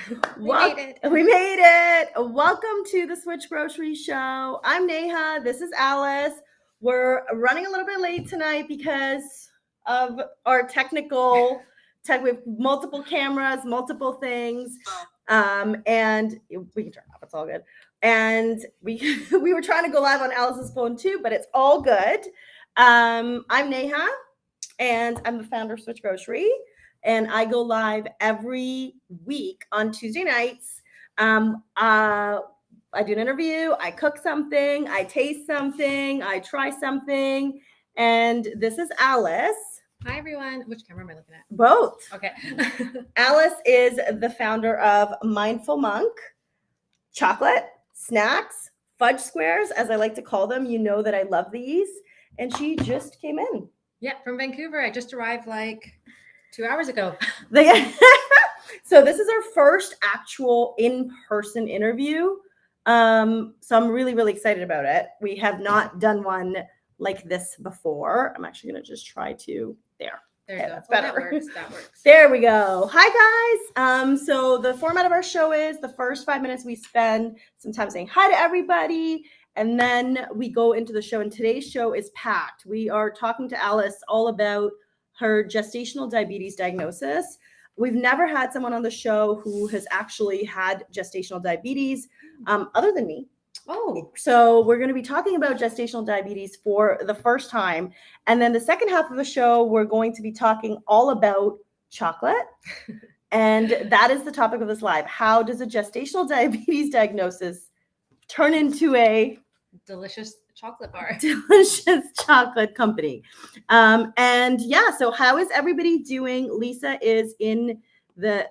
We made it. We made it. Welcome to the Switch Grocery Show. I'm Neha. This is Alice. We're running a little bit late tonight because of our technical tech. We have multiple cameras, multiple things, and we can turn it off. It's all good. And we we were trying to go live on Alice's phone too, but it's all good. I'm Neha, and I'm the founder of Switch Grocery, and I go live every week on Tuesday nights. I do an interview, I cook something, I taste something, I try something, and this is Alice. Hi, everyone. Which camera am I looking at? Both. Okay. Alice is the founder of Mindful Monk, chocolate, snacks, fudge squares, as I like to call them. You know that I love these. And she just came in. Yeah, from Vancouver. I just arrived like 2 hours ago. So this is our first actual in-person interview. So I'm really, really excited about it. We have not done one like this before. I'm actually going to just try to, there. There you go. That's better. That works. There we go. Hi, guys. So the format of our show is the first 5 minutes we spend some time saying hi to everybody, and then we go into the show. And today's show is packed. We are talking to Alice all about her gestational diabetes diagnosis. We've never had someone on the show who has actually had gestational diabetes other than me. Oh. So we're going to be talking about gestational diabetes for the first time. And then the second half of the show, we're going to be talking all about chocolate. And that is the topic of this live. How does a gestational diabetes diagnosis turn into a delicious chocolate bar? Delicious chocolate company. And yeah, so how is everybody doing? Lisa is in the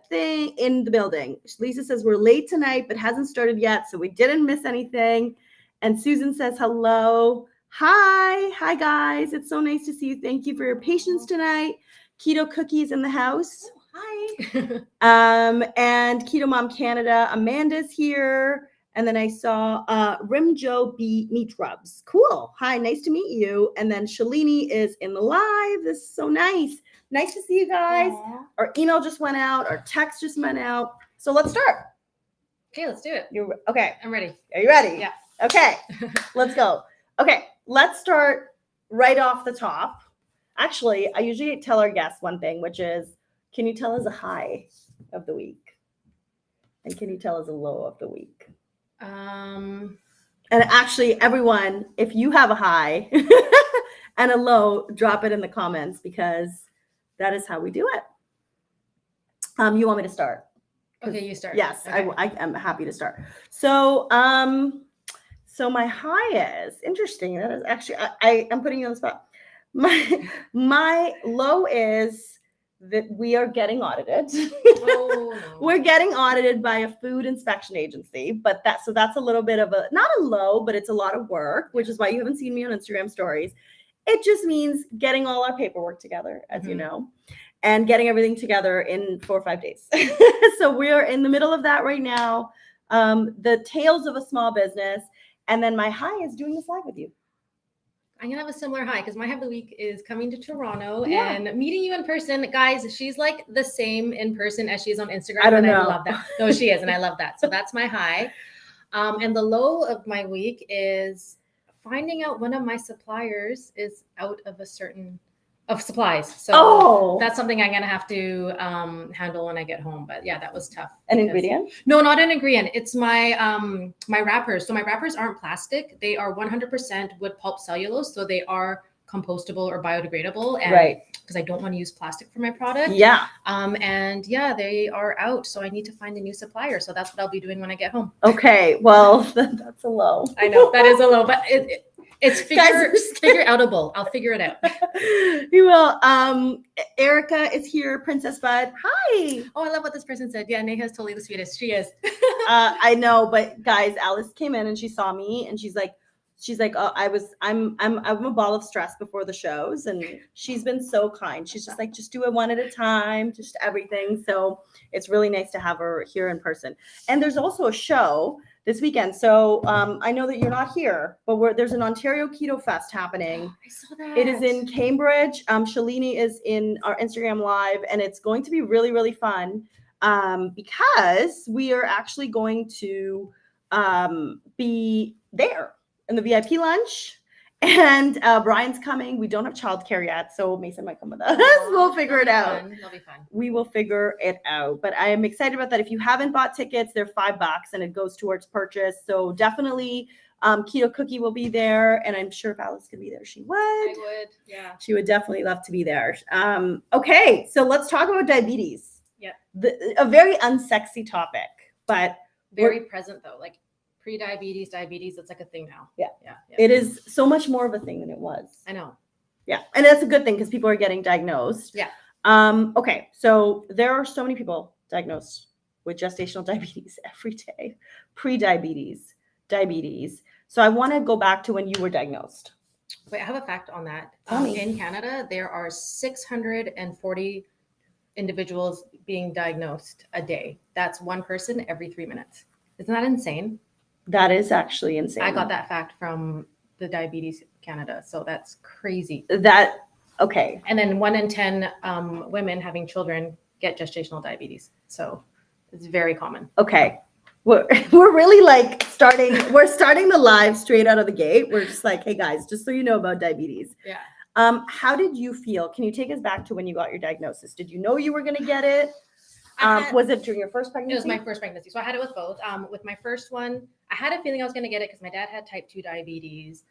building. Lisa says we're late tonight, but hasn't started yet, so we didn't miss anything. And Susan says hello. Hi guys. It's so nice to see you. Thank you for your patience tonight. Keto Cookies in the house. Hi. And Keto Mom Canada. Amanda's here. And then I saw Rim Joe B Meat Rubs. Cool. Hi, nice to meet you. And then Shalini is in the live. This is so nice. Nice to see you guys. Aww. Our email just went out. Our text just went out. So let's start. Okay, let's do it. Okay. I'm ready. Are you ready? Yeah. Okay. Let's go. Okay. Let's start right off the top. Actually, I usually tell our guests one thing, which is, can you tell us a high of the week? And can you tell us a low of the week? And actually, everyone, if you have a high and a low, drop it in the comments, because that is how we do it. You want me to start? Okay, you start. Yes, okay. I am happy to start. So, so my high is interesting. That is actually, I'm putting you on the spot. My low is that we are getting audited. Oh, no. We're getting audited by a food inspection agency, but that's a little bit of not a low, but it's a lot of work, which is why you haven't seen me on Instagram stories. It just means getting all our paperwork together, as you know, and getting everything together in 4 or 5 days. So we are in the middle of that right now. The tales of a small business. And then my high is doing this live with you. I'm going to have a similar high because my high of the week is coming to Toronto and meeting you in person. Guys, she's like the same in person as she is on Instagram. I don't know. I love that. No, she is. And I love that. So that's my high. And the low of my week is finding out one of my suppliers is out of of supplies. So that's something I'm going to have to handle when I get home. But yeah, that was tough. An ingredient? No, not an ingredient. It's my my wrappers. So my wrappers aren't plastic. They are 100% wood pulp cellulose. So they are compostable or biodegradable. And right. Because I don't want to use plastic for my product. Yeah. And yeah, they are out. So I need to find a new supplier. So that's what I'll be doing when I get home. Okay. Well, that's a low. I know that is a low, but it's figure outable. I'll figure it out. You will. Erica is here. Princess Bud. Hi. Oh, I love what this person said. Yeah, Neha is totally the sweetest. She is. I know, but guys, Alice came in and she saw me and she's like, oh, I'm a ball of stress before the shows, and she's been so kind. She's just like, just do it one at a time, just everything. So it's really nice to have her here in person. And there's also a show this weekend. So I know that you're not here, but there's an Ontario Keto Fest happening. I saw that. It is in Cambridge. Shalini is in our Instagram live, and it's going to be really, really fun. because we are actually going to be there in the VIP lunch. And Brian's coming. We don't have childcare yet, so Mason might come with us. We'll figure it out. That'll be fun. We will figure it out. But I am excited about that. If you haven't bought tickets, they're $5 and it goes towards purchase. So definitely Keto Cookie will be there. And I'm sure if Alice could be there, she would. I would, yeah. She would definitely love to be there. Okay, so let's talk about diabetes. Yeah. A very unsexy topic, but very present though. Like pre-diabetes, diabetes, it's like a thing now. Yeah. It is so much more of a thing than it was. I know. Yeah. And that's a good thing because people are getting diagnosed. Yeah. Okay. So there are so many people diagnosed with gestational diabetes every day, pre-diabetes, diabetes. So I want to go back to when you were diagnosed. Wait, I have a fact on that. Tell me. In Canada, there are 640 individuals being diagnosed a day. That's one person every 3 minutes. Isn't that insane? That is actually insane. I got that fact from the Diabetes Canada. So that's crazy. Okay. And then 1 in 10 women having children get gestational diabetes. So it's very common. Okay. We're really like we're starting the live straight out of the gate. We're just like, hey guys, just so you know about diabetes. Yeah. How did you feel? Can you take us back to when you got your diagnosis? Did you know you were going to get it? Was it during your first pregnancy? It was my first pregnancy. So I had it with both. With my first one, I had a feeling I was going to get it because my dad had type 2 diabetes.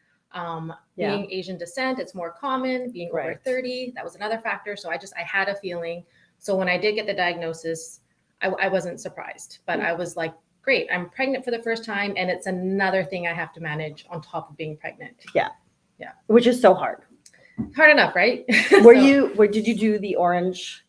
Being Asian descent, it's more common. Being over 30, that was another factor. So I had a feeling. So when I did get the diagnosis, I wasn't surprised. But I was like, great, I'm pregnant for the first time. And it's another thing I have to manage on top of being pregnant. Yeah. Which is so hard. Hard enough, right? Did you do the orange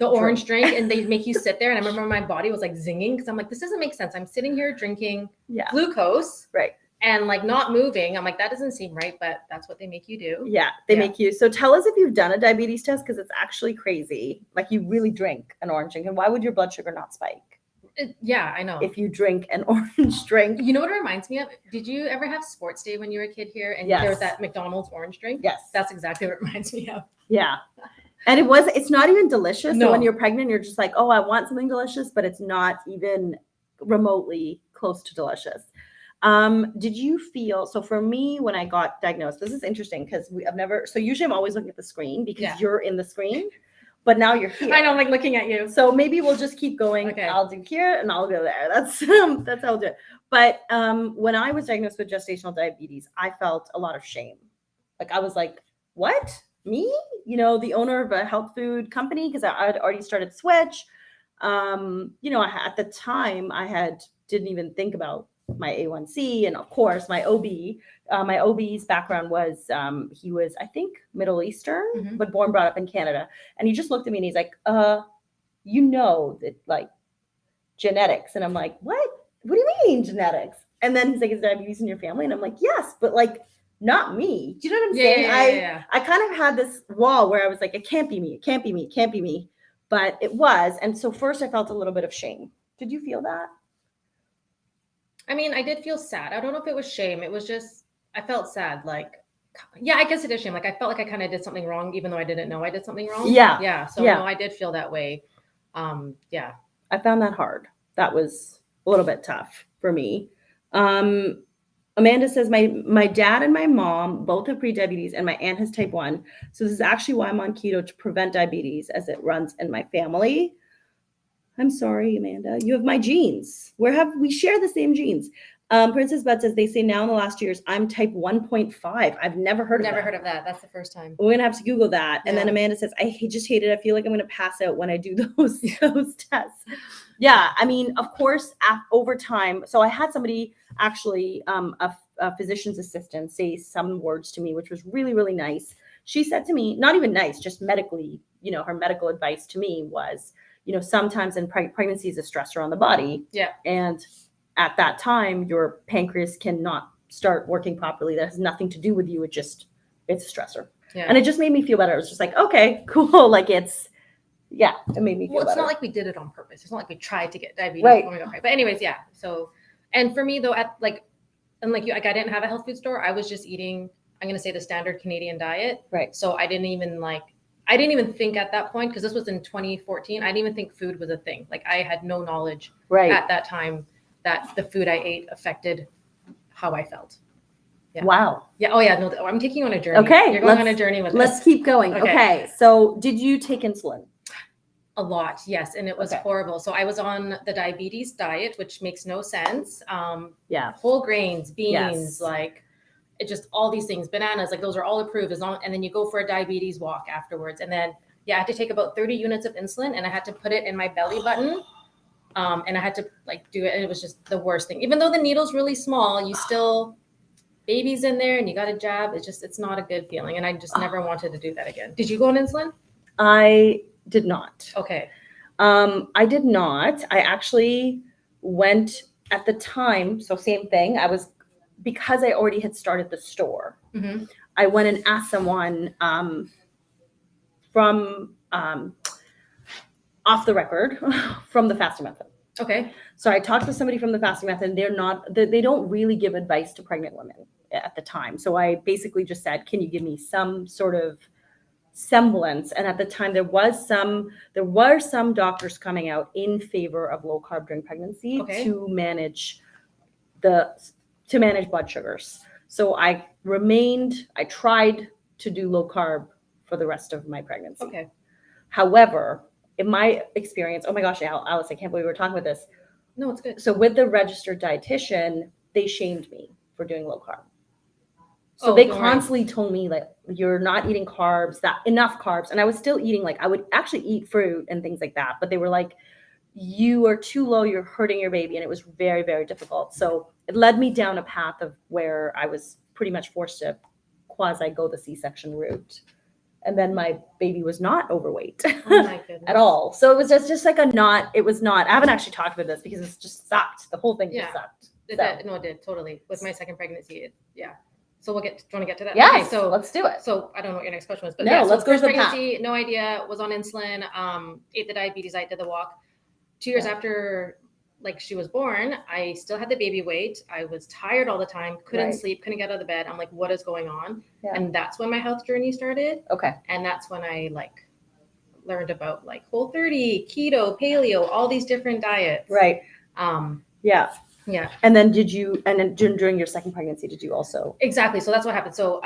drink and they make you sit there? And I remember my body was like zinging because I'm like, this doesn't make sense. I'm sitting here drinking glucose. Right. And like not moving. I'm like, that doesn't seem right, but that's what they make you do. Yeah, they make you. So tell us if you've done a diabetes test because it's actually crazy. Like you really drink an orange drink. And why would your blood sugar not spike? Yeah, I know. If you drink an orange drink. You know what it reminds me of? Did you ever have sports day when you were a kid here? And there was that McDonald's orange drink? Yes. That's exactly what it reminds me of. Yeah. And it's not even delicious. No. So when you're pregnant, you're just like, oh, I want something delicious, but it's not even remotely close to delicious. Did you feel, so for me, when I got diagnosed, this is interesting because so usually I'm always looking at the screen because you're in the screen. But now you're here. I know, I'm like looking at you. So maybe we'll just keep going. Okay. I'll do here and I'll go there. That's how we'll do it. But when I was diagnosed with gestational diabetes, I felt a lot of shame. Like I was like, what? Me? The owner of a health food company, because I had already started Switch. At the time didn't even think about my A1C, and of course my OB. My OB's background was he was, I think, Middle Eastern, but brought up in Canada. And he just looked at me and he's like, that like genetics. And I'm like, what? What do you mean genetics? And then he's like, is diabetes in your family? And I'm like, yes, but like not me. Do you know what I'm saying? Yeah. I kind of had this wall where I was like, it can't be me. It can't be me. It can't be me. But it was. And so first I felt a little bit of shame. Did you feel that? I mean, I did feel sad. I don't know if it was shame. It was just, I felt sad. Like, yeah, I guess it is shame. Like, I felt like I kind of did something wrong, even though I didn't know I did something wrong. Yeah. Yeah. So no, I did feel that way. Yeah. I found that hard. That was a little bit tough for me. Amanda says, my dad and my mom both have pre-diabetes and my aunt has type 1. So this is actually why I'm on keto, to prevent diabetes as it runs in my family. I'm sorry, Amanda. You have my genes. We share the same genes. Princess Bud says, they say now in the last years, I'm type 1.5. I've never heard of that. That's the first time. We're going to have to Google that. And then Amanda says, I just hate it. I feel like I'm going to pass out when I do those tests. Yeah. I mean, of course, over time. So I had somebody actually, a physician's assistant, say some words to me, which was really, really nice. She said to me, not even nice, just medically, her medical advice to me was, sometimes in pregnancy is a stressor on the body. Yeah. And at that time, your pancreas cannot start working properly. That has nothing to do with you. It's a stressor. Yeah. And it just made me feel better. It was just like, okay, cool. Like it made me feel better. It's not like we did it on purpose. It's not like we tried to get diabetes. Right. But anyways, yeah. So, and for me though, I didn't have a health food store. I was just eating, I'm going to say the standard Canadian diet. Right. So I didn't even I didn't even think at that point, because this was in 2014, I didn't even think food was a thing. Like I had no knowledge Right. at that time that the food I ate affected how I felt. Yeah. Wow. Yeah. Oh yeah. No, I'm taking you on a journey. Okay, You're going on a journey with Let's this. keep going. Okay. Okay. So did you take insulin? A lot, yes, and it was Okay. horrible. So I was on the diabetes diet, which makes no sense. Yeah. Whole grains, beans, Yes. like it just all these things, bananas, like those are all approved as long. And then you go for a diabetes walk afterwards, and then I had to take about 30 units of insulin, and I had to put it in my belly button, and I had to like do it, and it was just the worst thing. Even though the needle's really small, you still baby's in there, and you got a jab. It's not a good feeling, and I just never wanted to do that again. Did you go on insulin? I did not. Okay. I did not. I actually went at the time. So same thing. Because I already had started the store. Mm-hmm. I went and asked someone from off the record from the fasting method. Okay. So I talked to somebody from the fasting method. They don't really give advice to pregnant women at the time. So I basically just said, can you give me some sort of semblance? And at the time there were some doctors coming out in favor of low carb during pregnancy to manage blood sugars. So I tried to do low carb for the rest of my pregnancy. Okay. However, in my experience, oh my gosh, Alice, I can't believe we were talking about this. No, it's good. So with the registered dietitian, they shamed me for doing low carb. So they constantly told me like, you're not eating enough carbs. And I was still eating, like I would actually eat fruit and things like that. But they were like, you are too low, you're hurting your baby. And it was very, very difficult. So it led me down a path of where I was pretty much forced to quasi go the C-section route. And then my baby was not overweight at all. So it was just like I haven't actually talked about this because it's just sucked. The whole thing just sucked. No, it did totally. With my second pregnancy, So do you want to get to that? Yes, okay, so let's do it. So I don't know what your next question was, but no, so let's go to the pregnancy, path. No idea, was on insulin, ate the diabetes, I did the walk. 2 years after like she was born, I still had the baby weight. I was tired all the time, couldn't sleep, couldn't get out of the bed. I'm like, what is going on? Yeah. And that's when my health journey started. Okay. And that's when I like learned about like Whole30, keto, paleo, all these different diets. Right. Yeah. Yeah. And then during your second pregnancy, did you also? Exactly. So that's what happened. So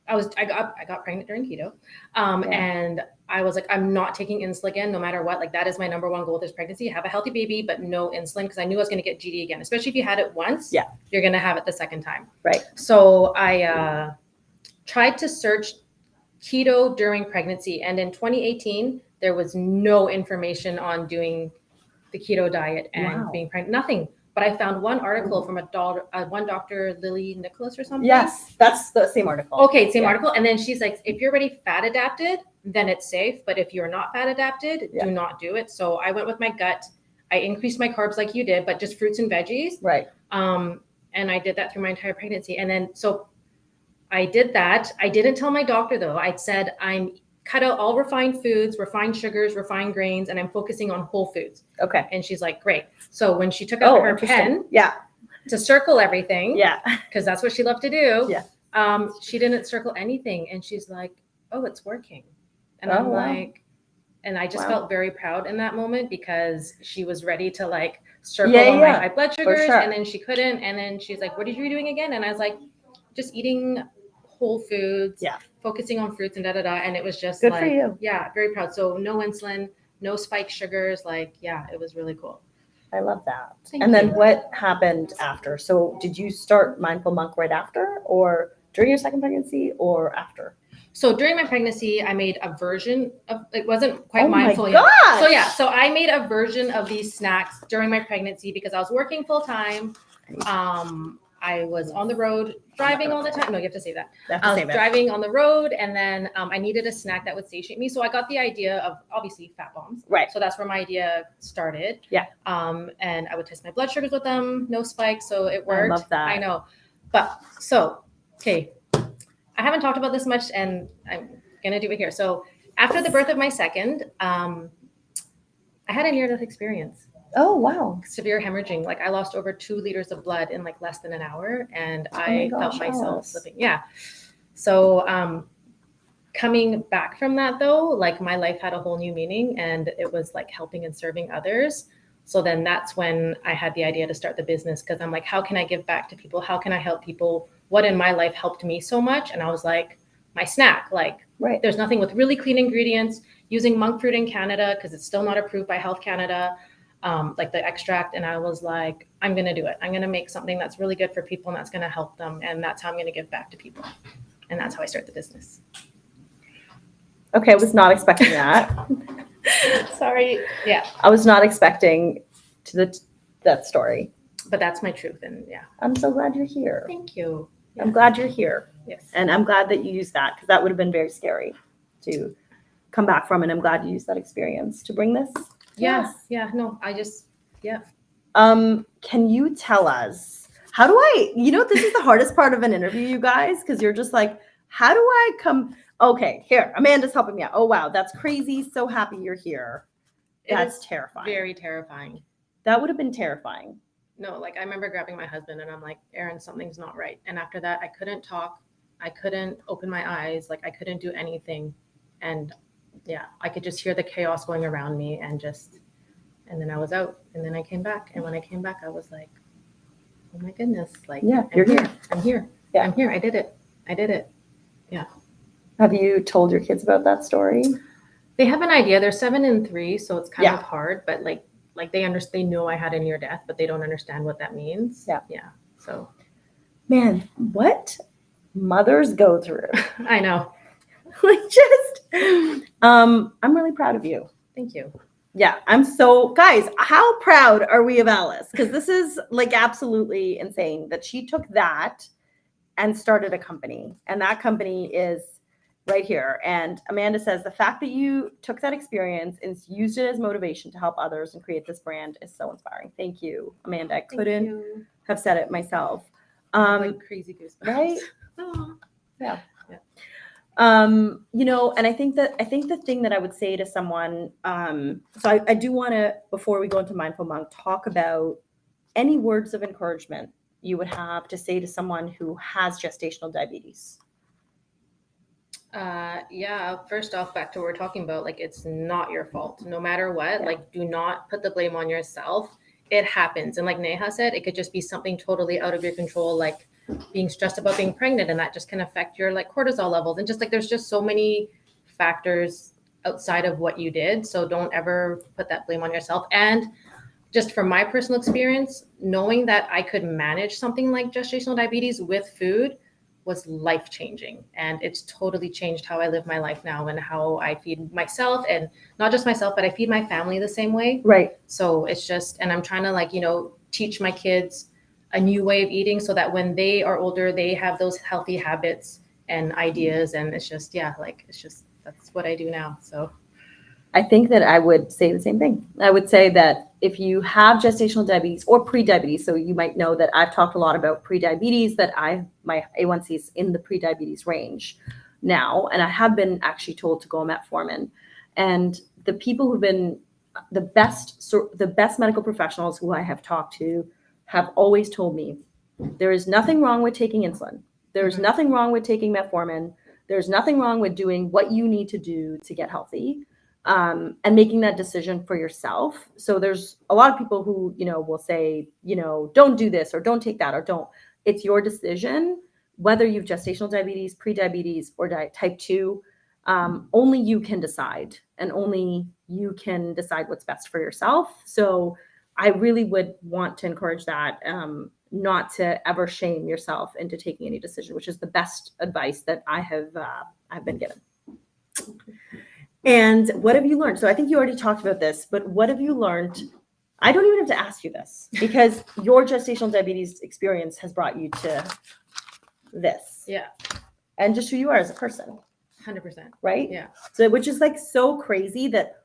I got pregnant during keto. And I was like, I'm not taking insulin again, no matter what. Like that is my number one goal with this pregnancy. Have a healthy baby, but no insulin, because I knew I was going to get GD again. Especially if you had it once, you're going to have it the second time. Right. So I tried to search keto during pregnancy. And in 2018, there was no information on doing the keto diet and being pregnant, nothing. But I found one article from one Dr. Lily Nicholas or something. Yes, that's the same article. Okay, same article. And then she's like, if you're already fat adapted, then it's safe. But if you're not fat adapted, do not do it. So I went with my gut. I increased my carbs like you did, but just fruits and veggies. Right. And I did that through my entire pregnancy. And then, so I did that. I didn't tell my doctor though. I said, I'm cut out all refined foods, refined sugars, refined grains, and I'm focusing on whole foods. Okay. And she's like, great. So when she took out her pen to circle everything, because that's what she loved to do, she didn't circle anything. And she's like, oh, it's working. And I'm like, and I just felt very proud in that moment because she was ready to like circle all my high blood sugars, and then she couldn't. And then she's like, what did you be doing again? And I was like, just eating whole foods, focusing on fruits and and it was just good like, for you. Yeah, very proud. So no insulin, no spiked sugars, like, it was really cool. I love that. Thank and you. Then what happened after? So did you start Mindful Monk right after, or during your second pregnancy, or after? So during my pregnancy, I made a version of, it wasn't quite mindful yet. So I made a version of these snacks during my pregnancy because I was working full time. I was on the road driving all the time. No, you have to say that. I was driving on the road, and then I needed a snack that would satiate me. So I got the idea of obviously fat bombs. Right. So that's where my idea started. Yeah. And I would test my blood sugars with them, no spikes. So it worked. I love that. I know. But okay. I haven't talked about this much, and I'm going to do it here. So after the birth of my second, I had a near-death experience. Oh, wow. Severe hemorrhaging. Like I lost over 2 liters of blood in like less than an hour, and I felt myself slipping. Yeah. So coming back from that though, like my life had a whole new meaning, and it was like helping and serving others. So then that's when I had the idea to start the business, because I'm like, how can I give back to people? How can I help people? What in my life helped me so much? And I was like, my snack, like Right. there's nothing with really clean ingredients, using monk fruit in Canada because it's still not approved by Health Canada, like the extract. And I was like, I'm going to do it. I'm going to make something that's really good for people and that's going to help them. And that's how I'm going to give back to people. And that's how I start the business. Okay, I was not expecting that. Sorry. Yeah. I was not expecting that story. But that's my truth. And yeah. I'm so glad you're here. Thank you. Yeah. I'm glad you're here. Yes. And I'm glad that you used that, because that would have been very scary to come back from. And I'm glad you used that experience to bring this. Yeah. Yeah. No, I just, yeah. Can you tell us, how do I, this is the hardest part of an interview, you guys, because you're just like, how do I come? Okay, here, Amanda's helping me out. Oh, wow, that's crazy. So happy you're here. That's terrifying. Very terrifying. That would have been terrifying. No, like I remember grabbing my husband and I'm like, Aaron, something's not right. And after that, I couldn't talk. I couldn't open my eyes. Like I couldn't do anything. And yeah, I could just hear the chaos going around me and then I was out. And then I came back. And when I came back, I was like, oh my goodness. Like, yeah, you're here. I'm here. Yeah. I'm here. I did it. Yeah. Have you told your kids about that story? They have an idea. They're 7 and 3, so it's kind of hard, but like they understand, they know I had a near death, but they don't understand what that means. Yeah. Yeah. So, man, what mothers go through. I know. I'm really proud of you. Thank you. Yeah, guys, how proud are we of Alice? Because this is like absolutely insane that she took that and started a company. And that company is right here. And Amanda says, the fact that you took that experience and used it as motivation to help others and create this brand is so inspiring. Thank you, Amanda. I couldn't have said it myself. Like crazy goosebumps. Right? Oh. Yeah. And I think the thing that I would say to someone, so I do want to, before we go into Mindful Monk, talk about any words of encouragement you would have to say to someone who has gestational diabetes. First off, back to what we're talking about, like it's not your fault no matter what. Like do not put the blame on yourself. It happens. And like Neha said, it could just be something totally out of your control, like being stressed about being pregnant, and that just can affect your like cortisol levels, and just like there's just so many factors outside of what you did. So don't ever put that blame on yourself. And just from my personal experience, knowing that I could manage something like gestational diabetes with food was life-changing. And it's totally changed how I live my life now and how I feed myself, and not just myself, but I feed my family the same way. Right. So it's just, and I'm trying to teach my kids a new way of eating so that when they are older, they have those healthy habits and ideas. And it's just, that's what I do now. So I think that I would say the same thing. I would say that if you have gestational diabetes or pre-diabetes, so you might know that I've talked a lot about pre-diabetes, that my A1C is in the pre-diabetes range now, and I have been actually told to go on metformin. And the people who've been the best medical professionals who I have talked to have always told me there is nothing wrong with taking insulin. There's nothing wrong with taking metformin. There's nothing wrong with doing what you need to do to get healthy. And making that decision for yourself. So there's a lot of people who, will say, don't do this or don't take that or don't. It's your decision, whether you've gestational diabetes, pre-diabetes, or type 2. Only you can decide, and only you can decide what's best for yourself. So I really would want to encourage that, not to ever shame yourself into taking any decision, which is the best advice that I've been given. And what have you learned? So I think you already talked about this, but what have you learned? I don't even have to ask you this, because your gestational diabetes experience has brought you to this. Yeah. And just who you are as a person. 100%. Right? Yeah. So, which is like so crazy that,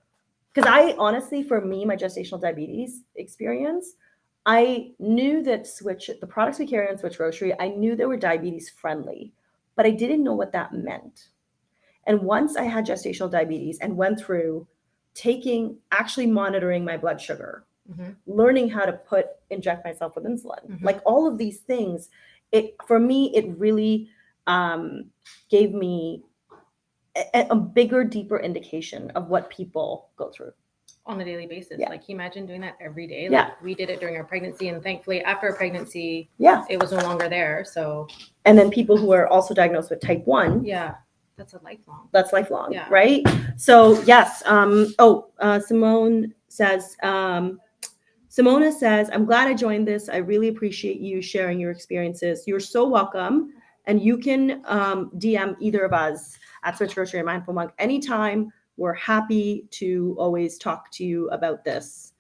because I honestly, for me, my gestational diabetes experience, I knew that the products we carry on SwitchGrocery, I knew they were diabetes friendly, but I didn't know what that meant. And once I had gestational diabetes and went through actually monitoring my blood sugar, learning how to inject myself with insulin, like all of these things, for me, it really gave me a bigger, deeper indication of what people go through on a daily basis. Yeah. Like, can you imagine doing that every day? Yeah. Like, we did it during our pregnancy, and thankfully after our pregnancy, Yeah. it was no longer there. So, and then people who are also diagnosed with type 1. Yeah. That's a lifelong. That's lifelong, Yeah. right? So yes. Simone says, Simona says, I'm glad I joined this. I really appreciate you sharing your experiences. You're so welcome. And you can DM either of us at SwitchGrocery or Mindful Monk anytime. We're happy to always talk to you about this.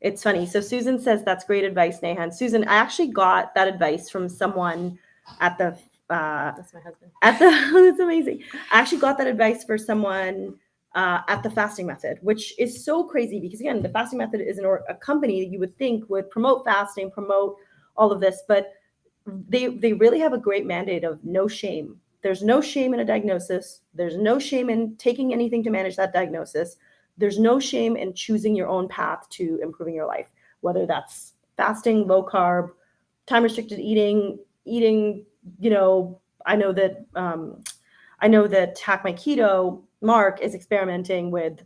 It's funny. So Susan says, that's great advice, Neha. And Susan, I actually got that advice from someone at the That's my husband. That's amazing. I actually got that advice for someone at the fasting method, which is so crazy because again, the fasting method is a company that you would think would promote fasting, promote all of this, but they really have a great mandate of no shame. There's no shame in a diagnosis. There's no shame in taking anything to manage that diagnosis. There's no shame in choosing your own path to improving your life, whether that's fasting, low carb, time restricted eating, I know that Hack My Keto, Mark is experimenting with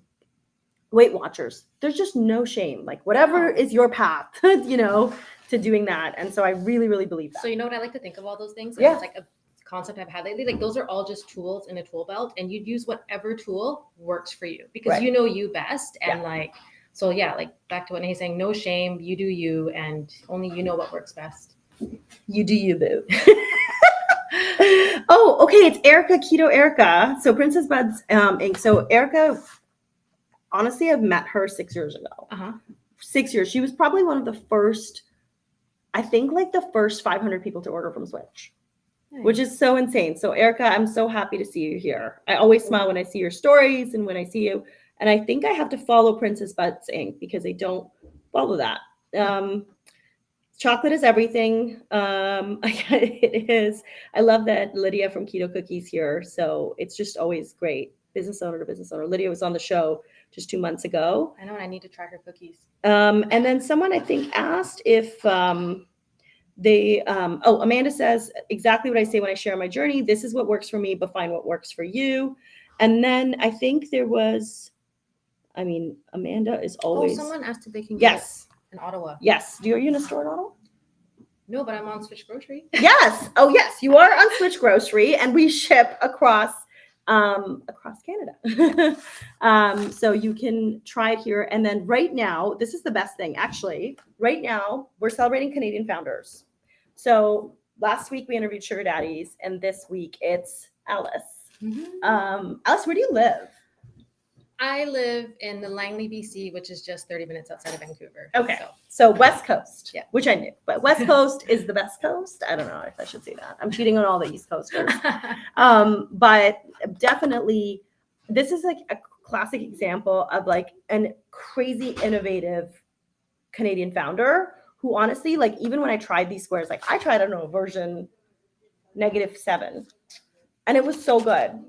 Weight Watchers. There's just no shame. Like whatever is your path, to doing that. And so I really, really believe that. So you know what I like to think of all those things? Yeah. It's like a concept I've had lately. Like those are all just tools in a tool belt, and you'd use whatever tool works for you because Right. you know you best. And Yeah. like, so yeah, like back to what he's saying, no shame, you do you, and only you know what works best. You do you, boo. Oh, okay. It's Erica, Keto Erica. So Princess Buds Inc. So Erica, honestly, I've met her 6 years ago. 6 years. She was probably one of the first, I think like the first 500 people to order from Switch, which is so insane. So Erica, I'm so happy to see you here. I always smile when I see your stories and when I see you. And I think I have to follow Princess Buds Inc. because I don't follow that. Chocolate is everything. It is. I love that Lydia from Keto Cookies here. So it's just always great. Business owner to business owner. Lydia was on the show just 2 months ago. I know, and I need to try her cookies. And then someone I think asked if Amanda says exactly what I say when I share my journey. This is what works for me, but find what works for you. And then I think there was, Amanda is always. Oh, someone asked if they can get in Ottawa. Yes. Are you in a store in Ottawa? No, but I'm on SwitchGrocery. Yes. Oh, yes. You are on SwitchGrocery, and we ship across Canada. So you can try it here. And then right now, this is the best thing. Actually, right now we're celebrating Canadian founders. So last week we interviewed Sugar Daddies, and this week it's Alice. Mm-hmm. Alice, where do you live? I live in the Langley, BC, which is just 30 minutes outside of Vancouver. Okay. So West Coast, Yeah. which I knew, but West Coast is the best coast. I don't know if I should say that. I'm cheating on all the East Coasters. But definitely, this is like a classic example of like a crazy innovative Canadian founder who honestly, like even when I tried these squares, like I tried, I don't know, version -7, and it was so good.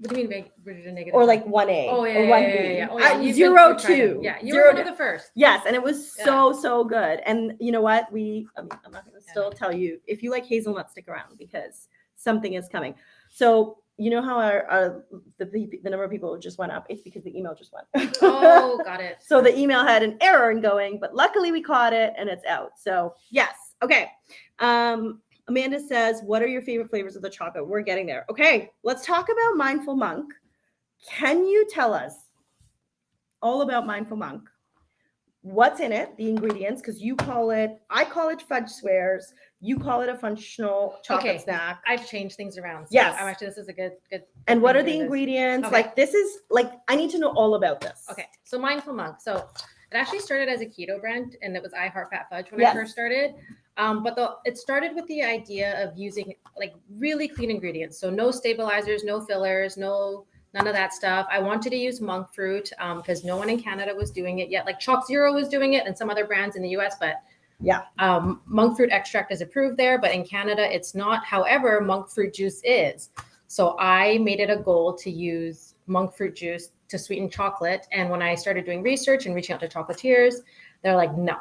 What do you mean version negative? Or like 1A or 1B. Yeah. Oh, yeah. 0, 2. Yeah, you were one of the first. Yes, and it was so good. And you know what? I'm not going to still tell you. If you like hazelnut, stick around because something is coming. So you know how the number of people just went up? It's because the email just went. Oh, got it. So the email had an error in going, but luckily we caught it and it's out. So yes. Okay. Amanda says, what are your favorite flavors of the chocolate? We're getting there. Okay, let's talk about Mindful Monk. Can you tell us all about Mindful Monk? What's in it, the ingredients, because I call it fudge squares. You call it a functional chocolate snack. I've changed things around. So yes. This is a good. And what are the ingredients? Okay. Like this is like, I need to know all about this. Okay, so Mindful Monk. So it actually started as a keto brand, and it was I Heart Fat Fudge when I first started. But it started with the idea of using like really clean ingredients. So no stabilizers, no fillers, none of that stuff. I wanted to use monk fruit because no one in Canada was doing it yet. Like Chalk Zero was doing it and some other brands in the US, but monk fruit extract is approved there, but in Canada it's not. However, monk fruit juice is. So I made it a goal to use monk fruit juice to sweeten chocolate. And when I started doing research and reaching out to chocolatiers, they're like, no,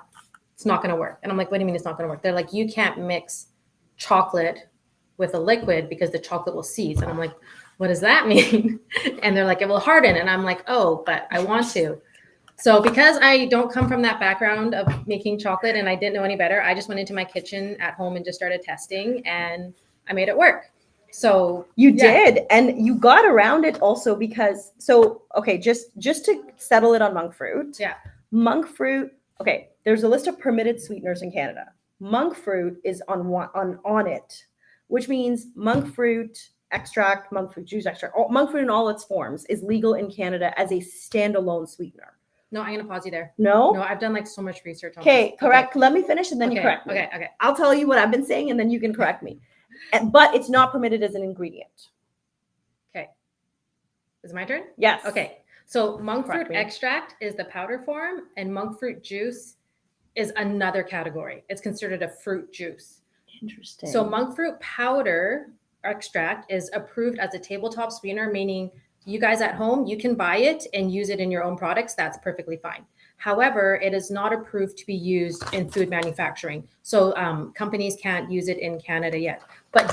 it's not going to work. And I'm like, what do you mean it's not going to work? They're like, you can't mix chocolate with a liquid because the chocolate will seize. And I'm like, what does that mean? And they're like, it will harden. And I'm like, oh, but I want to. So because I don't come from that background of making chocolate and I didn't know any better, I just went into my kitchen at home and just started testing and I made it work. So you did, and you got around it also because okay, just to settle it on monk fruit. Yeah. Monk fruit, okay, there's a list of permitted sweeteners in Canada. Monk fruit is on it, which means monk fruit extract, monk fruit juice extract, monk fruit in all its forms is legal in Canada as a standalone sweetener. No, I'm gonna pause you there. No, I've done like so much research on okay, this. correct. Let me finish and then you correct me. Okay. I'll tell you what I've been saying and then you can correct me. But it's not permitted as an ingredient. Okay. Is it my turn? Yes. Okay. So monk fruit extract is the powder form, and monk fruit juice is another category. It's considered a fruit juice. Interesting. So monk fruit powder extract is approved as a tabletop sweetener, meaning you guys at home, you can buy it and use it in your own products. That's perfectly fine. However, it is not approved to be used in food manufacturing. So companies can't use it in Canada yet. But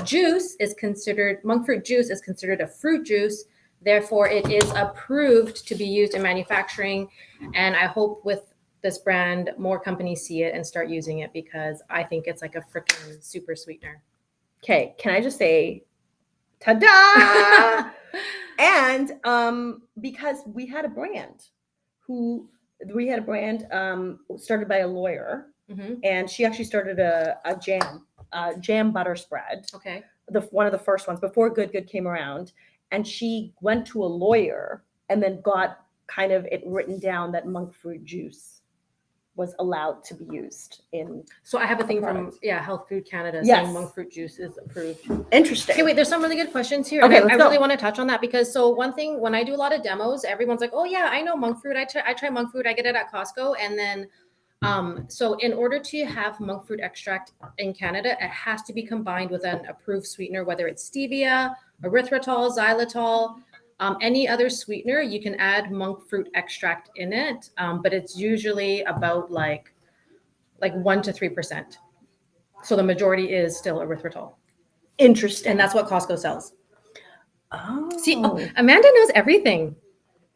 monk fruit juice is considered a fruit juice. Therefore, it is approved to be used in manufacturing. And I hope with this brand, more companies see it and start using it because I think it's like a freaking super sweetener. Okay, can I just say, ta-da! And because we had a brand started by a lawyer, and she actually started a jam butter spread. Okay. One of the first ones before Good came around, and she went to a lawyer and then got kind of it written down that monk fruit juice was allowed to be used in. So I have a thing from Health Food Canada saying monk fruit juice is approved. Interesting. Okay, wait, there's some really good questions here. Okay, I really want to touch on that because one thing, when I do a lot of demos, everyone's like, oh yeah, I know monk fruit. I try monk fruit. I get it at Costco. And then so in order to have monk fruit extract in Canada, it has to be combined with an approved sweetener, whether it's stevia, erythritol, xylitol, any other sweetener. You can add monk fruit extract in it, but it's usually about like 1 to 3%. So the majority is still erythritol. Interesting. And that's what Costco sells. Oh. See, Amanda knows everything.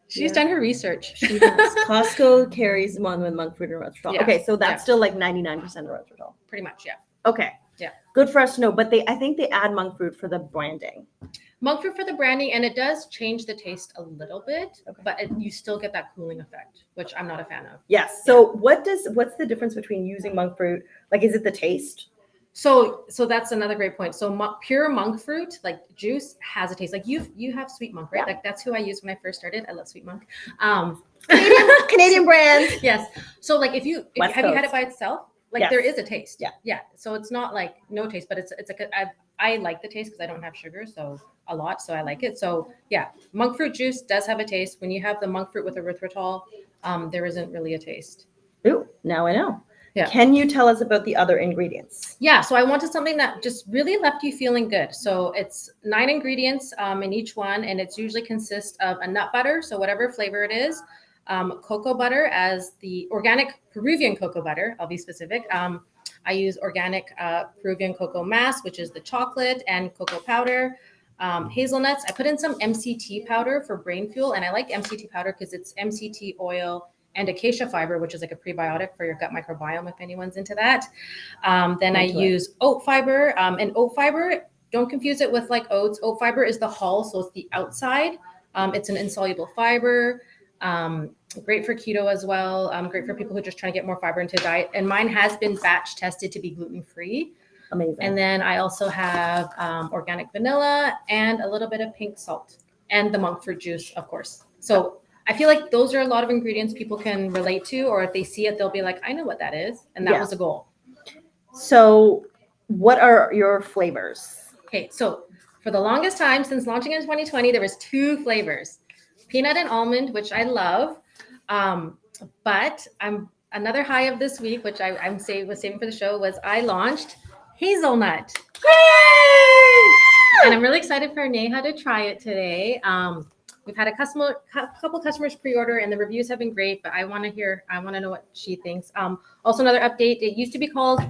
She's done her research. She does. Costco carries one with monk fruit and erythritol. Yeah. Okay, so that's still like 99% erythritol. Pretty much, yeah. Okay. Yeah. Good for us to know. But I think they add monk fruit for the branding. Monk fruit for the branding, and it does change the taste a little bit, but you still get that cooling effect, which I'm not a fan of. Yes. So what's the difference between using monk fruit? Like, is it the taste? So that's another great point. So pure monk fruit, like juice, has a taste. Like you have Sweet Monk, right? Yeah. Like that's who I used when I first started. I love Sweet Monk. Canadian brand. Yes. So like have you had it by itself? Like there is a taste. Yeah. Yeah. So it's not like no taste, but it's like I like the taste because I don't have sugar, so a lot, so I like it. So yeah, monk fruit juice does have a taste. When you have the monk fruit with erythritol, there isn't really a taste. Ooh, now I know. Yeah. Can you tell us about the other ingredients? Yeah, so I wanted something that just really left you feeling good. So it's 9 ingredients in each one, and it's usually consists of a nut butter, so whatever flavor it is, cocoa butter as the organic Peruvian cocoa butter, I'll be specific. I use organic Peruvian cocoa mass, which is the chocolate, and cocoa powder, hazelnuts. I put in some MCT powder for brain fuel, and I like MCT powder because it's MCT oil and acacia fiber, which is like a prebiotic for your gut microbiome, if anyone's into that. Then I use oat fiber, and oat fiber, don't confuse it with like oats. Oat fiber is the hull, so it's the outside. It's an insoluble fiber. Great for keto as well. Great for people who are just trying to get more fiber into diet. And mine has been batch tested to be gluten-free. Amazing. And then I also have organic vanilla and a little bit of pink salt and the monk fruit juice, of course. So I feel like those are a lot of ingredients people can relate to, or if they see it, they'll be like, I know what that is. And that was the goal. So what are your flavors? Okay, so for the longest time, since launching in 2020, there was 2 flavors, peanut and almond, which I love. But another high of this week, which I was saving for the show, was I launched hazelnut. Yay! And I'm really excited for Neha to try it today. We've had a couple customers pre-order, and the reviews have been great, but I want to know what she thinks. Also, another update, it used to be called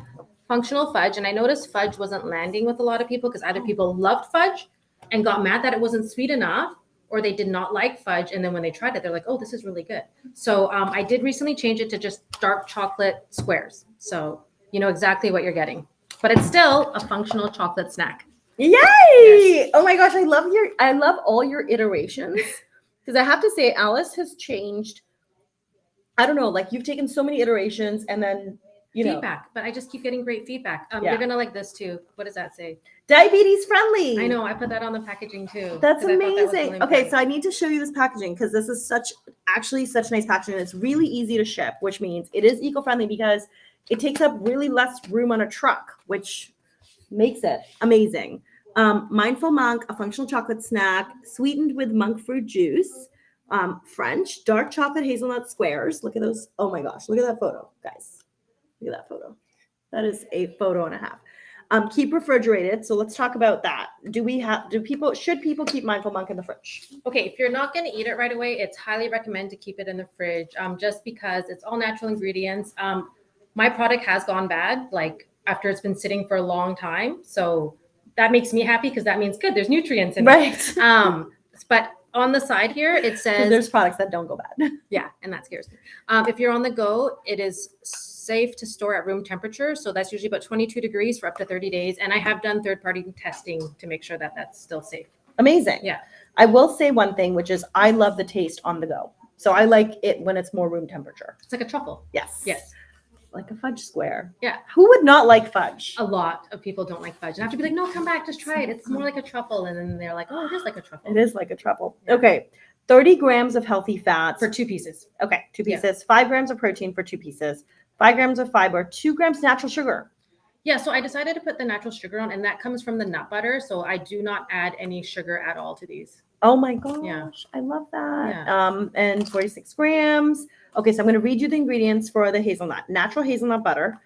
functional fudge, and I noticed fudge wasn't landing with a lot of people because either people loved fudge and got mad that it wasn't sweet enough, or they did not like fudge. And then when they tried it, they're like, oh, this is really good. So I did recently change it to just dark chocolate squares. So you know exactly what you're getting, but it's still a functional chocolate snack. Yay! Yes. Oh my gosh, I love all your iterations. Because I have to say, Alice has changed. I don't know, like you've taken so many iterations and then feedback, but I just keep getting great feedback. Yeah. You're gonna like this too. What does that say? Diabetes friendly. I know, I put that on the packaging too. That's 'cause I thought that was amazing. really Okay, important. so I need to show you this packaging because this is such nice packaging. It's really easy to ship, which means it is eco-friendly because it takes up really less room on a truck, which makes it amazing. Mindful Monk, a functional chocolate snack, sweetened with monk fruit juice. French, dark chocolate hazelnut squares. Look at those. Oh my gosh, look at that photo, guys. Look at that photo. That is a photo and a half. Keep refrigerated. So let's talk about that. Should people keep Mindful Monk in the fridge? Okay, if you're not going to eat it right away, it's highly recommend to keep it in the fridge, just because it's all natural ingredients. My product has gone bad, like after it's been sitting for a long time. So that makes me happy because that means good. There's nutrients in it. But on the side here, it says there's products that don't go bad. Yeah, and that scares me. If you're on the go, it is safe to store at room temperature. So that's usually about 22 degrees for up to 30 days. And I have done third-party testing to make sure that that's still safe. Amazing. Yeah. I will say one thing, which is I love the taste on the go. So I like it when it's more room temperature. It's like a truffle. Yes. Yes. Like a fudge square. Yeah. Who would not like fudge? A lot of people don't like fudge. And I have to be like, no, come back, just try it. It's more like a truffle. And then they're like, oh, it is like a truffle. It is like a truffle. Yeah. Okay. 30 grams of healthy fats. For 2 pieces. Okay, 2 Yeah. pieces. 5 grams of protein for 2 pieces. 5 grams of fiber. 2 grams natural sugar. Yeah, so I decided to put the natural sugar on, and that comes from the nut butter. So I do not add any sugar at all to these. Oh my gosh, Yeah. I love that. Yeah. And 46 grams. Okay, so I'm going to read you the ingredients for the hazelnut. Natural hazelnut butter,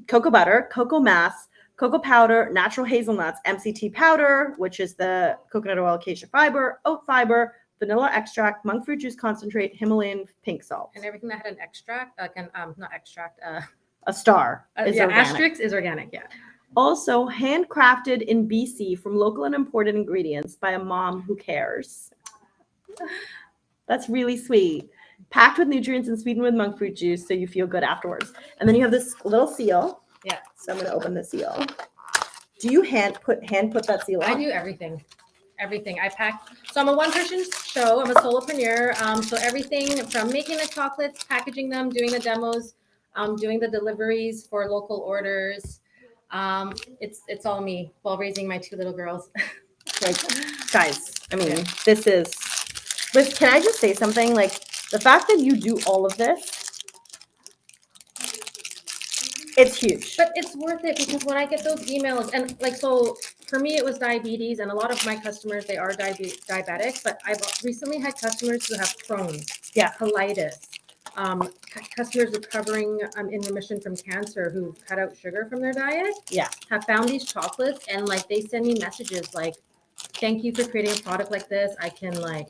cocoa butter, cocoa mass, cocoa powder, natural hazelnuts, MCT powder, which is the coconut oil, acacia fiber, oat fiber, vanilla extract, monk fruit juice concentrate, Himalayan pink salt. And everything that had an extract, not extract, A star is yeah, organic. asterisk is organic, yeah. Also handcrafted in BC from local and imported ingredients by a mom who cares. That's really sweet. Packed with nutrients and sweetened with monk fruit juice so you feel good afterwards. And then you have this little seal. Yeah. So I'm going to open the seal. Do you hand put that seal on? I do everything. Everything. I pack. So I'm a one-person show. I'm a solopreneur. So everything from making the chocolates, packaging them, doing the demos, doing the deliveries for local orders. It's all me while raising my 2 little girls. Like, guys, I mean, this is. But can I just say something? Like the fact that you do all of this, it's huge. But it's worth it because when I get those emails and like, so for me, it was diabetes, and a lot of my customers, they are diabetic, but I've recently had customers who have Crohn's, colitis, customers recovering in remission from cancer who cut out sugar from their diet, have found these chocolates, and like they send me messages like, thank you for creating a product like this. I can like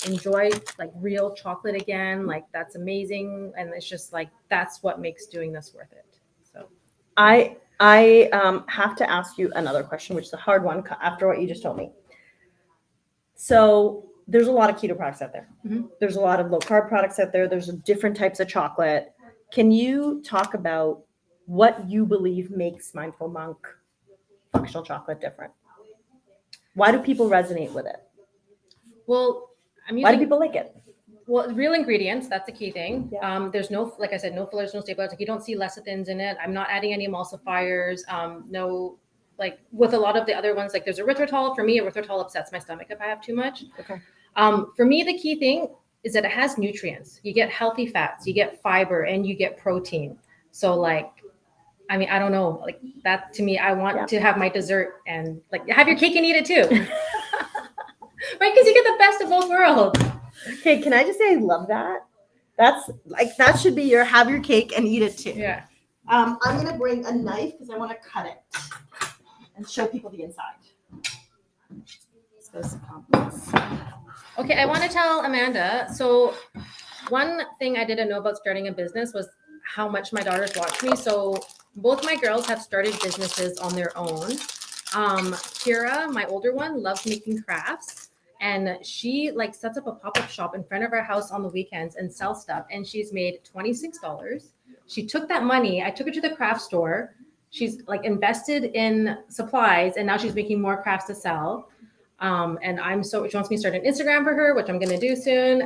enjoy like real chocolate again. Like that's amazing. And it's just like, that's what makes doing this worth it. So I have to ask you another question, which is a hard one after what you just told me. So there's a lot of keto products out there. Mm-hmm. There's a lot of low carb products out there. There's different types of chocolate. Can you talk about what you believe makes Mindful Monk functional chocolate different? Why do people resonate with it? Well, why do people like it? Well, real ingredients, that's the key thing. Yeah. There's no, like I said, no fillers, no stabilizers. Like you don't see lecithins in it. I'm not adding any emulsifiers. No, like with a lot of the other ones, like there's erythritol. For me, erythritol upsets my stomach if I have too much. Okay. For me, the key thing is that it has nutrients. You get healthy fats, you get fiber, and you get protein. So like, I mean, I don't know, like that to me, I want to have my dessert and like have your cake and eat it too. Right? Because you get the best of both worlds. Okay, can I just say I love that? That's like that should be your have your cake and eat it too. Yeah. I'm gonna bring a knife because I want to cut it and show people the inside. Let's go some compliments. Okay, I want to tell Amanda. So one thing I didn't know about starting a business was how much my daughters watch me. So both my girls have started businesses on their own. Kira, my older one, loves making crafts. And she like sets up a pop-up shop in front of our house on the weekends and sells stuff. And she's made $26. She took that money. I took her to the craft store. She's like invested in supplies, and now she's making more crafts to sell. And she wants me to start an Instagram for her, which I'm going to do soon.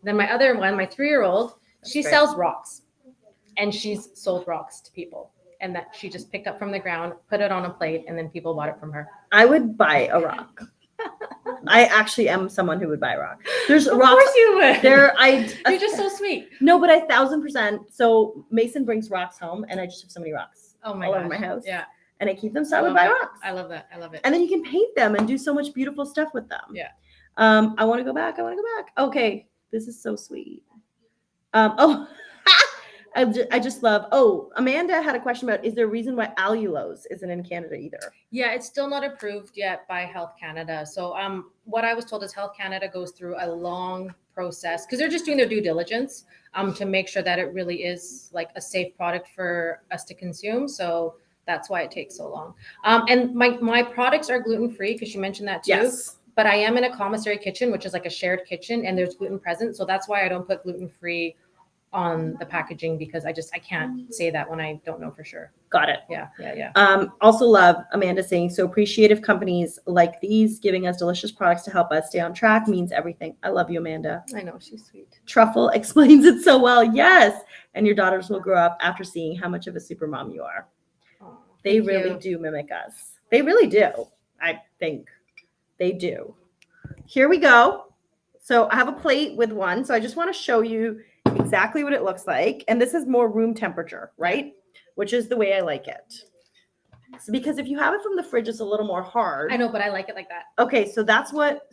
Then my other one, my 3-year-old, she sells rocks, and she's sold rocks to people. And that she just picked up from the ground, put it on a plate, and then people bought it from her. I would buy a rock. I actually am someone who would buy a rock. There's Of rocks. course you would. You're just so sweet. No, but 1,000%. So Mason brings rocks home, and I just have so many rocks all over my house. Yeah. And I keep them, so I would buy rocks. I love that. I love it. And then you can paint them and do so much beautiful stuff with them. Yeah. I want to go back. Okay. This is so sweet. I just love. Amanda had a question about, is there a reason why allulose isn't in Canada either? Yeah, it's still not approved yet by Health Canada. So what I was told is Health Canada goes through a long process because they're just doing their due diligence to make sure that it really is like a safe product for us to consume. So that's why it takes so long. And my products are gluten-free because you mentioned that too. Yes. But I am in a commissary kitchen, which is like a shared kitchen, and there's gluten present. So that's why I don't put gluten-free on the packaging because I can't say that when I don't know for sure. Got it. Yeah. Also love Amanda saying, so appreciative companies like these giving us delicious products to help us stay on track means everything. I love you, Amanda. I know, she's sweet. Truffle explains it so well. Yes. And your daughters will grow up after seeing how much of a super mom you are. Oh, they really do mimic us. They really do. I think they do. Here we go. So I have a plate with one. So I just want to show you exactly what it looks like. And this is more room temperature, right? Which is the way I like it. So because if you have it from the fridge, it's a little more hard. I know, but I like it like that. Okay, so that's what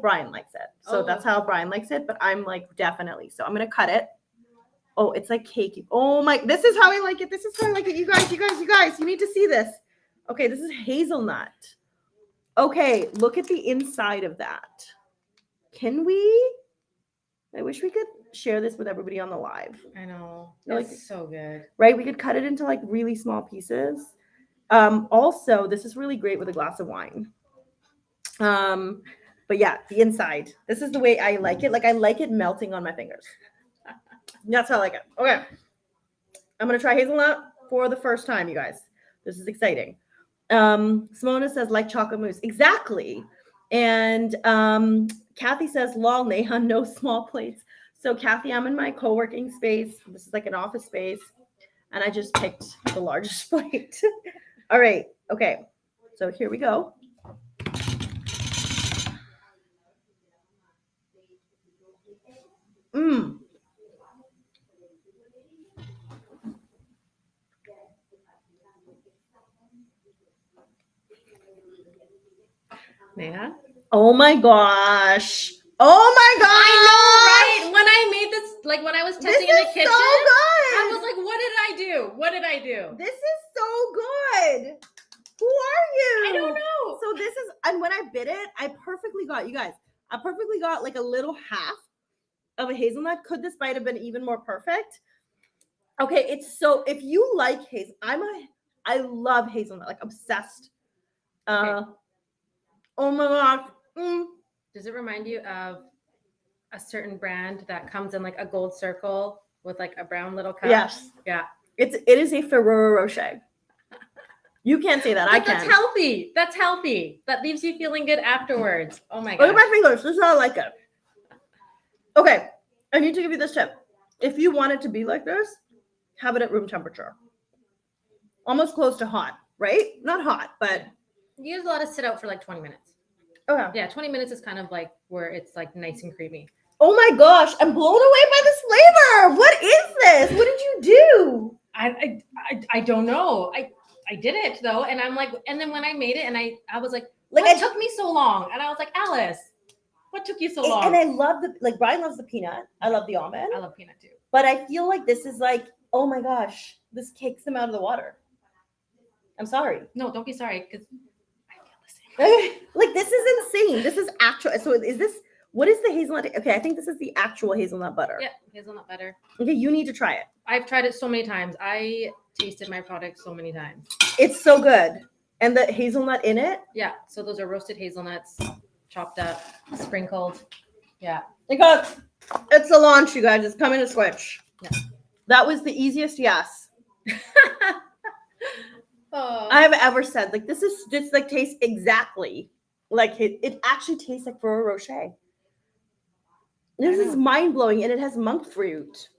Brian likes it. So that's how Brian likes it, but I'm like, definitely. So I'm going to cut it. Oh, it's like cakey. Oh my, this is how I like it. You guys, you need to see this. Okay, this is hazelnut. Okay, look at the inside of that. I wish we could share this with everybody on the live. I know. It's so good. Right? We could cut it into like really small pieces. Also, this is really great with a glass of wine. But yeah, the inside. This is the way I like it. Like I like it melting on my fingers. That's how I like it. Okay. I'm going to try hazelnut for the first time, you guys. This is exciting. Simona says, like chocolate mousse. Exactly. And Kathy says, lol, Neha, no small plates. So Kathy, I'm in my co-working space. This is like an office space. And I just picked the largest plate. All right. Okay. So here we go. Neha? Oh my gosh. Oh my god! I know, right? When I made this, like when I was testing in the kitchen, so good. I was like, what did I do? This is so good. Who are you? I don't know. So this is, and when I bit it, I perfectly got like a little half of a hazelnut. Could this bite have been even more perfect? Okay, it's so, if you like I love hazelnut, like obsessed. Okay. Oh my gosh. Does it remind you of a certain brand that comes in like a gold circle with like a brown little cup? Yes. Yeah. It is a Ferrero Rocher. You can't say that. I can. That's healthy. That's healthy. That leaves you feeling good afterwards. Oh my god. Look at my fingers. This is how I like it. Okay. I need to give you this tip. If you want it to be like this, have it at room temperature. Almost close to hot, right? Not hot, but you just let it sit out for like 20 minutes. Okay. Yeah, 20 minutes is kind of like where it's like nice and creamy. Oh my gosh, I'm blown away by this flavor. What is this? What did you do? I don't know. I did it though, and I'm like, and then when I made it, and I was like it took me so long, and I was like, Alice, what took you so long? And I love Brian loves the peanut. I love the almond. I love peanut too. But I feel like this is like, oh my gosh, this kicks them out of the water. I'm sorry. No, don't be sorry, because I feel the same. Like this is insane. This is actual. So is this? What is the hazelnut? Okay, I think this is the actual hazelnut butter. Yeah, hazelnut butter. Okay, you need to try it. I've tried it so many times. I tasted my product so many times. It's so good. And the hazelnut in it? Yeah. So those are roasted hazelnuts, chopped up, sprinkled. Yeah. Because it's the launch, you guys. It's coming to Switch. Yeah. That was the easiest yes Oh. I've ever said. Like, this is just like tastes exactly like it actually tastes like Ferrero Rocher. This is mind blowing, and it has monk fruit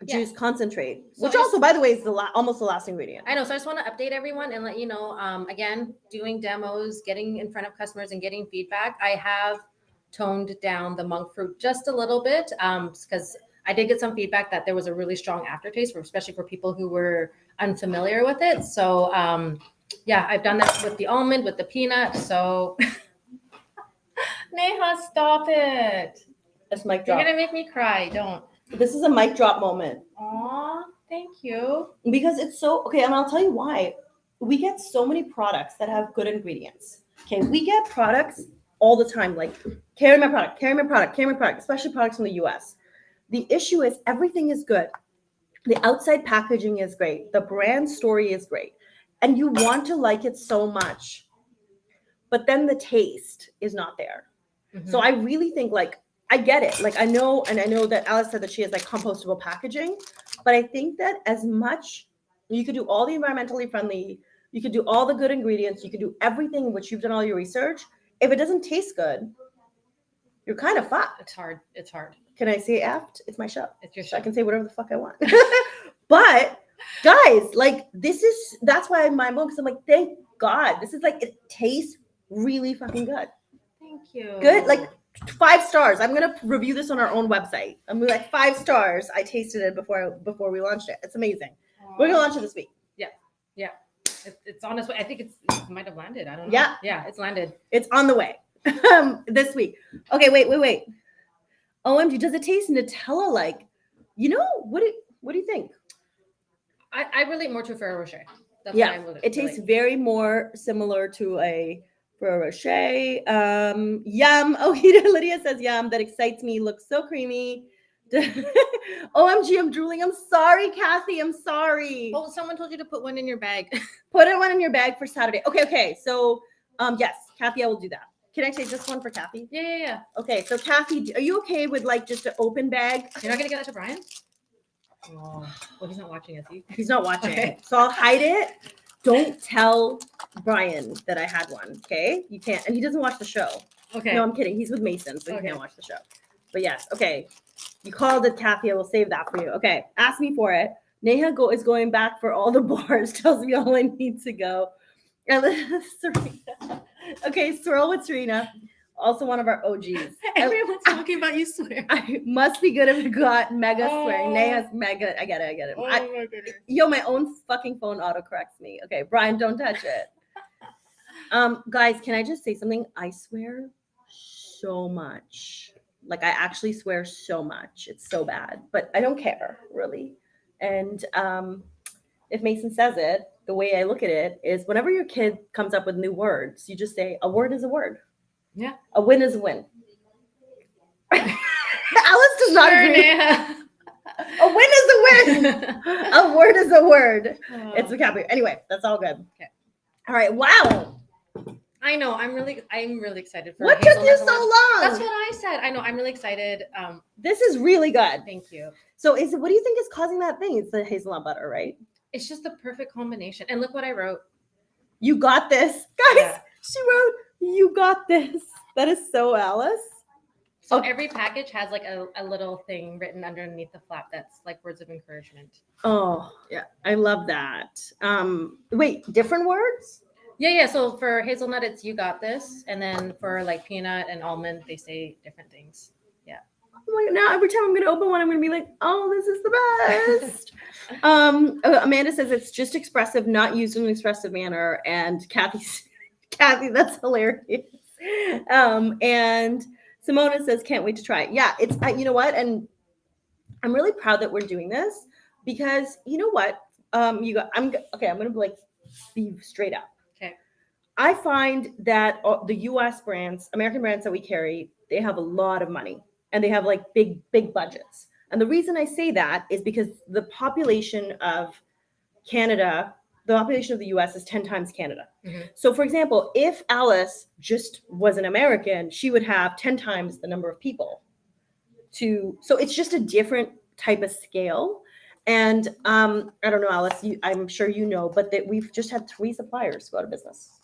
juice concentrate, So which also, by the way, is almost the last ingredient. I know. So I just want to update everyone and let you know. Again, doing demos, getting in front of customers, and getting feedback. I have toned down the monk fruit just a little bit because I did get some feedback that there was a really strong aftertaste, especially for people who were unfamiliar with it. So yeah, I've done that with the almond, with the peanut. So Neha, stop it. That's mic You're drop. gonna make me cry. Don't. This is a mic drop moment. Aw, thank you. Because it's so okay, and I'll tell you why. We get so many products that have good ingredients. Okay, we get products all the time, like carry my product, carry my product, carry my product, especially products from the US. The issue is everything is good. The outside packaging is great. The brand story is great. And you want to like it so much. But then the taste is not there. Mm-hmm. So I really think like I get it. Like I know that Alice said that she has like compostable packaging, but I think that as much you could do all the environmentally friendly, you could do all the good ingredients, you could do everything which you've done all your research. If it doesn't taste good, you're kind of fucked. It's hard. It's hard. Can I say effed? It's my show. It's your show. So I can say whatever the fuck I want. But guys, like that's why I'm mind blown because I'm like, thank God. This is like it tastes really fucking good. Thank you. Good, like 5 stars. I'm gonna review this on our own website. I'm gonna be like 5 stars. I tasted it before we launched it. It's amazing. We're gonna launch it this week. Yeah. It's on its way. I think it might have landed. I don't know. Yeah, it's landed. It's on the way this week. Okay, wait. OMG, does it taste Nutella like? You know what do you think? I relate more to Ferrero Rocher. That's Yeah, what I relate. It tastes very more similar to a Ferrero Rocher. Yum. Oh, Lydia says yum. That excites me. Looks so creamy. OMG, I'm drooling. I'm sorry, Kathy. I'm sorry. Oh, someone told you to put one in your bag. Put one in your bag for Saturday. Okay. So, yes, Kathy, I will do that. Can I take this one for Kathy? Yeah. Okay, so Kathy, are you okay with like just an open bag? You're not gonna get that to Brian? Oh, well, he's not watching us. He's not watching. Okay. So I'll hide it. Don't tell Brian that I had one. Okay, you can't, and he doesn't watch the show. Okay. No, I'm kidding. He's with Mason, so he can't watch the show. But yes, okay. You called it, Kathy. I will save that for you. Okay, ask me for it. Neha is going back for all the bars. Tells me all I need to go. Serena. Okay, Swirl with Serena. Also one of our OGs. Everyone's talking about you swear. I must be good if it got mega swearing. Neha's mega. I get it. Oh my goodness. My own fucking phone autocorrects me. Okay, Brian, don't touch it. Guys, can I just say something? I swear so much. Like I actually swear so much. It's so bad, but I don't care really. And if Mason says it, the way I look at it is whenever your kid comes up with new words, you just say a word is a word. Yeah. A win is a win. Alice does not agree. Neha. A win is a win. A word is a word. It's vocabulary. Anyway, that's all good. Okay. All right. Wow. I know. I'm really excited for. What took you so long? That's what I said. I know. I'm really excited. This is really good. Thank you. So, what do you think is causing that thing? It's the hazelnut butter, right? It's just the perfect combination. And look what I wrote. You got this, guys. Yeah. She wrote, "You got this." That is so Alice. So every package has like a little thing written underneath the flap that's like words of encouragement. Oh yeah, I love that. Wait, different words? Yeah. So for hazelnut, it's "you got this," and then for like peanut and almond, they say different things. Yeah. Oh my God, now every time I'm gonna open one, I'm gonna be like, "Oh, this is the best." Amanda says it's just expressive, not used in an expressive manner, and Kathy, that's hilarious. And Simona says, "Can't wait to try it." Yeah, it's you know what, and I'm really proud that we're doing this because you know what, I'm gonna like be straight up. Okay. I find that the U.S. brands, American brands that we carry, they have a lot of money and they have like big budgets. And the reason I say that is because the population of Canada, the population of the US is 10 times Canada. Mhm. So for example, if Alice just was an American, she would have 10 times the number of people so it's just a different type of scale. And I don't know, Alice, I'm sure you know, but that we've just had 3 suppliers go out of business.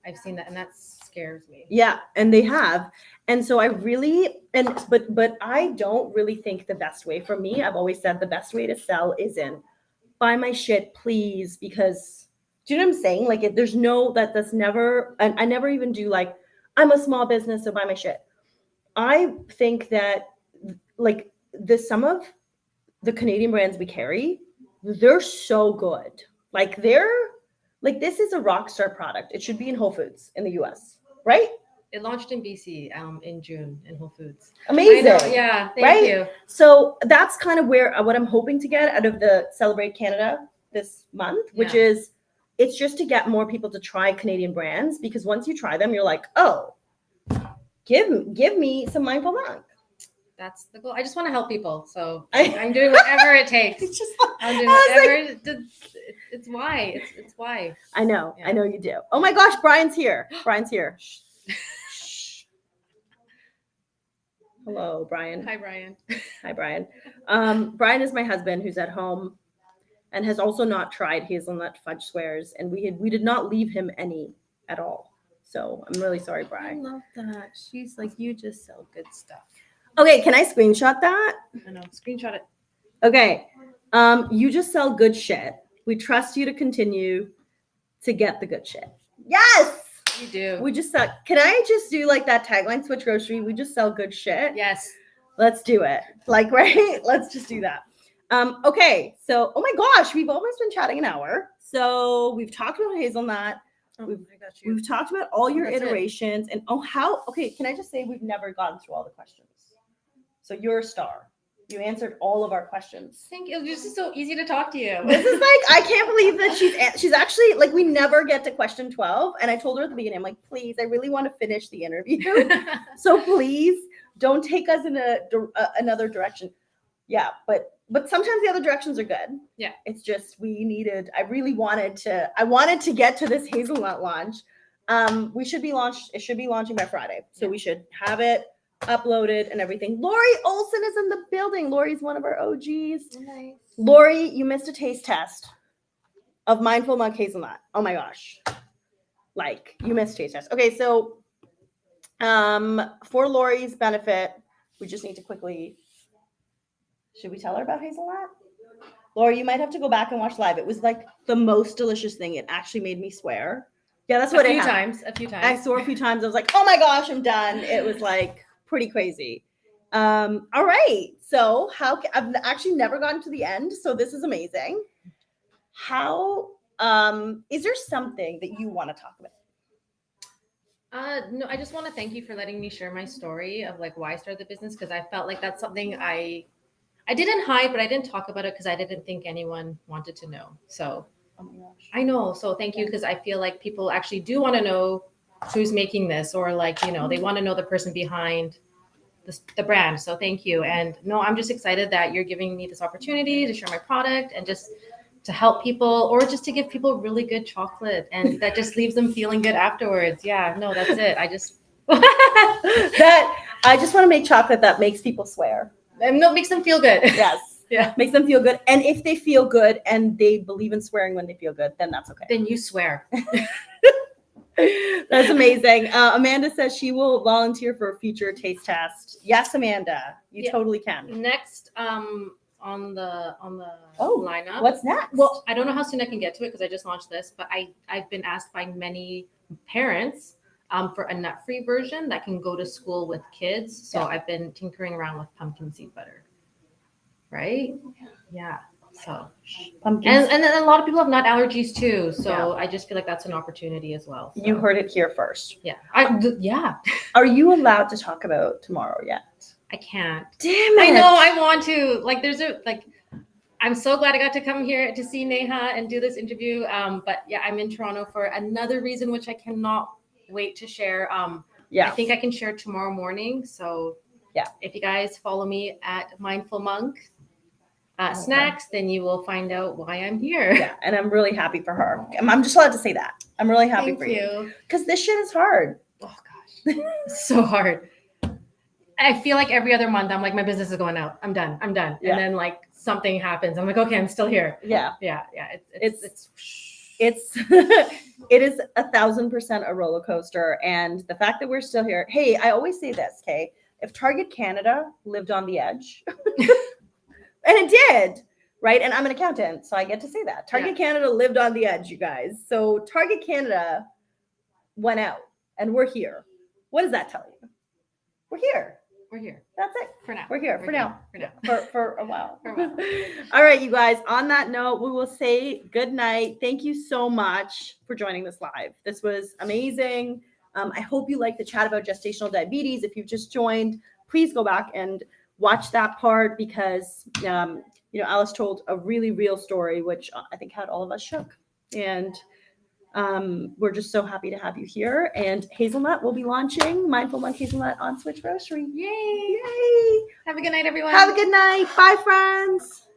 I've seen that, and that scares me. Yeah, and they have. And so I really but I don't really think the best way for me, I've always said the best way to sell isn't buy my shit, please, because do you know what I'm saying? Like there's no that's never, and I never even do like I'm a small business, so buy my shit. I think that like some of the Canadian brands we carry, they're so good. Like this is a rock star product. It should be in Whole Foods in the US, right? It launched in BC in June in Whole Foods. Amazing. I know, yeah, thank right? you. So that's kind of where what I'm hoping to get out of the Celebrate Canada this month, which is it's just to get more people to try Canadian brands, because once you try them, you're like, oh, give me some Mindful Monk. That's the goal. I just want to help people, so I'm doing whatever it takes. It's just I'm doing whatever. It's why. It's why. I know. Yeah. I know you do. Oh my gosh, Brian's here. Brian's here. Hello, Brian. Hi, Brian. Hi, Brian. Brian is my husband who's at home and has also not tried hazelnut fudge squares, and we did not leave him any at all. So I'm really sorry, Brian. I love that. She's like, you just sell good stuff. Okay, can I screenshot that? I know. Screenshot it. Okay. You just sell good shit. We trust you to continue to get the good shit. Yes. You do. We just sell. Can I just do like that tagline, SwitchGrocery? We just sell good shit. Yes. Let's do it. Like, right? Let's just do that. Okay. So, oh my gosh, we've almost been chatting an hour. So we've talked about hazelnut. Oh, I got you. We've talked about all your That's iterations and okay, can I just say we've never gotten through all the questions. So you're a star. You answered all of our questions. Thank you. This is so easy to talk to you. This is like, I can't believe that she's actually like, we never get to question 12. And I told her at the beginning, I'm like, please, I really want to finish the interview. So please don't take us in another direction. Yeah. But sometimes the other directions are good. Yeah. It's just, I wanted to get to this hazelnut launch. It should be launching by Friday. So we should have it uploaded and everything. Lori Olson is in the building. Lori's one of our OGs. Nice. Lori, you missed a taste test of Mindful Monk hazelnut. Oh my gosh. Like, you missed a taste test. Okay, so for Lori's benefit, we just need to quickly, should we tell her about hazelnut? Lori, you might have to go back and watch live. It was like the most delicious thing. It actually made me swear. Yeah, that's what a few times. I swore a few times. I was like, oh my gosh, I'm done. It was like pretty crazy. All right. So I've actually never gotten to the end. So this is amazing. Is there something that you want to talk about? No, I just want to thank you for letting me share my story of like why I started the business, because I felt like that's something I didn't hide, but I didn't talk about it because I didn't think anyone wanted to know. So oh my gosh. I know. So thank you, because I feel like people actually do want to know who's making this, or like, they want to know the person behind the brand. So thank you. And no, I'm just excited that you're giving me this opportunity to share my product and just to help people, or just to give people really good chocolate, and that just leaves them feeling good afterwards. Yeah, no, that's it. I just want to make chocolate that makes people swear. And no, makes them feel good. Yes. Yeah. Makes them feel good. And if they feel good and they believe in swearing when they feel good, then that's okay. Then you swear. That's amazing. Amanda says she will volunteer for a future taste test. Yes, Amanda, you totally can. Next, on the lineup. What's next? Well, I don't know how soon I can get to it because I just launched this, but I've been asked by many parents for a nut-free version that can go to school with kids. So I've been tinkering around with pumpkin seed butter. Right? Yeah. So pumpkin, and then a lot of people have nut allergies too. So I just feel like that's an opportunity as well. So. You heard it here first. Yeah. Are you allowed to talk about tomorrow yet? I can't. Damn it. I know. I want to. Like, I'm so glad I got to come here to see Neha and do this interview. But yeah, I'm in Toronto for another reason, which I cannot wait to share. I think I can share tomorrow morning. So if you guys follow me at Mindful Monk, snacks, then you will find out why I'm here. Yeah, and I'm really happy for her. I'm just allowed to say that. I'm really happy Thank for you. you. Because this shit is hard. Oh gosh, it's so hard. I feel like every other month I'm like, my business is going out. I'm done. Yeah. And then like something happens. I'm like, okay, I'm still here. Yeah. Yeah. It's it is 1,000% a roller coaster. And the fact that we're still here. Hey, I always say this, okay? If Target Canada lived on the edge, and it did, right? And I'm an accountant, so I get to say that. Target Canada lived on the edge, you guys. So Target Canada went out and we're here. What does that tell you? We're here. We're here. That's it. For now. We're here for now. For a while. For a while. All right, you guys. On that note, we will say good night. Thank you so much for joining this live. This was amazing. I hope you liked the chat about gestational diabetes. If you've just joined, please go back and watch that part because Alice told a really real story, which I think had all of us shook. And we're just so happy to have you here. And Hazelnut will be launching Mindful Monk Hazelnut on SwitchGrocery. Yay! Yay! Have a good night, everyone. Have a good night. Bye, friends.